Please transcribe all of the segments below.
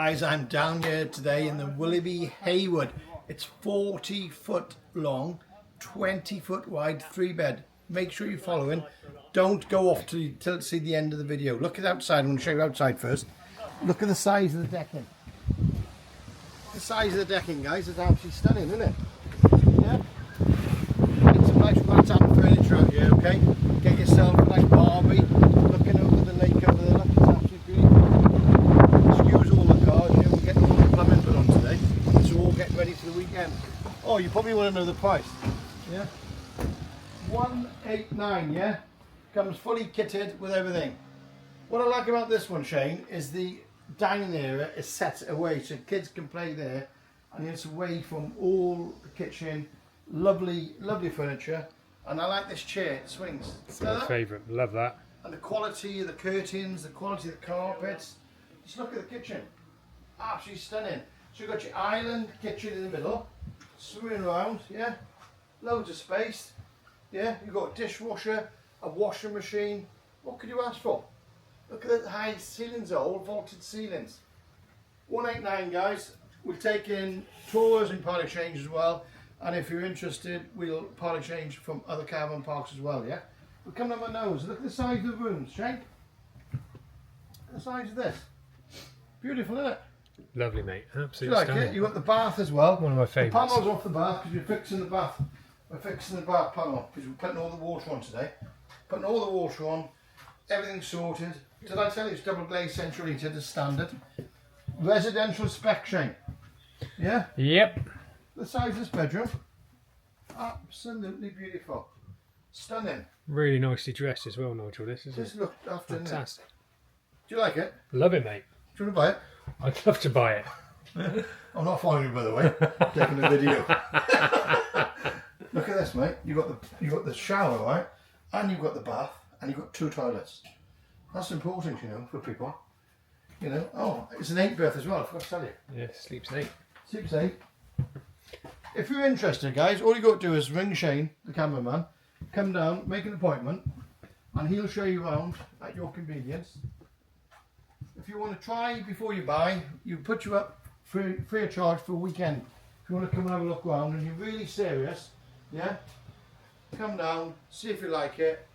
Guys, I'm down here today in the Willerby Haywood. It's 40 foot long, 20 foot wide, 3-bed. Make sure you're following. Don't go off till see the end of the video. Look at outside. I'm going to show you outside first. Look at the size of the decking. The size of the decking, guys, is absolutely stunning, isn't it? Yeah. Get some nice rattan furniture out here, okay? Get yourself a nice Barbie looking over the lake over there. Look, it's absolutely beautiful. Excuse all the cars, you know, we're getting all the plumbing put on today. So all get ready for the weekend. Oh, you probably want to know the price. Yeah. 189, yeah? Comes fully kitted with everything. What I like about this one, Shane, is the dining area is set away so kids can play there, and it's away from all the kitchen. Lovely, lovely furniture, and I like this chair. It swings. It's my favourite. Love that. And the quality of the curtains, the quality of the carpets. Just look at the kitchen. Absolutely stunning. So you've got your island kitchen in the middle, swimming around, yeah. Loads of space, yeah. You've got a dishwasher, a washing machine. What could you ask for? Look at the high ceilings, all vaulted ceilings. 189, guys. We'll take in tours and part exchange as well. And if you're interested, we'll part exchange from other caravan parks as well, yeah? We'll come on my nose. Look at the size of the rooms, Shane. Look at the size of this. Beautiful, isn't it? Lovely, mate. Absolutely You like stunning. it? You've got the bath as well. One of my favourites. The panel's off the bath because we're fixing the bath. We're fixing the bath panel because we're putting all the water on today. Putting all the water on. Everything's sorted. Did I tell you it's double glazed central heated as standard? Residential spec, Shane. Yeah? Yep. The size of this bedroom. Absolutely beautiful. Stunning. Really nicely dressed as well, Nigel. This is Just look after it. fantastic. Do you like it? Love it, mate. Do you want to buy it? I'd love to buy it. I'm not following you, by the way. Taking a video. Look at this, mate. You got the shower, right? And you've got the bath, and you've got 2 toilets. That's important, you know, for people. You know. Oh, it's an 8 berth as well. I forgot to tell you. Yeah, sleeps 8. 6'8". If you're interested, guys, all you got to do is ring Shane, the cameraman, come down, make an appointment, and he'll show you around at your convenience. If you want to try before you buy, you put you up free of charge for a weekend. If you want to come and have a look around and you're really serious, yeah, come down, see if you like it.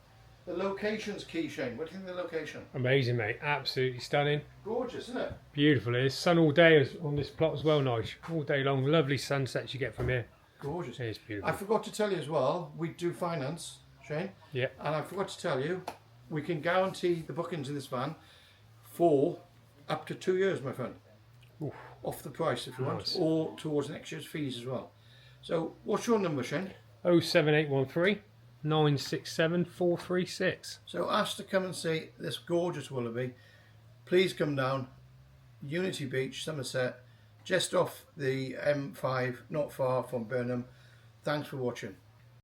The location's key, Shane. What do you think of the location? Amazing, mate. Absolutely stunning. Gorgeous, isn't it? Beautiful. There's sun all day on this plot as well, Nigel. All day long. Lovely sunsets you get from here. Gorgeous. It is beautiful. I forgot to tell you as well, we do finance, Shane. Yeah. And I forgot to tell you, we can guarantee the bookings in this van for up to 2 years, my friend. Oof. Off the price if you Nice. want, or towards next year's fees as well. So, what's your number, Shane? 07813 967 436. So, ask to come and see this gorgeous Willerby. Please come down, Unity Beach, Somerset, just off the M5, not far from Burnham. Thanks for watching.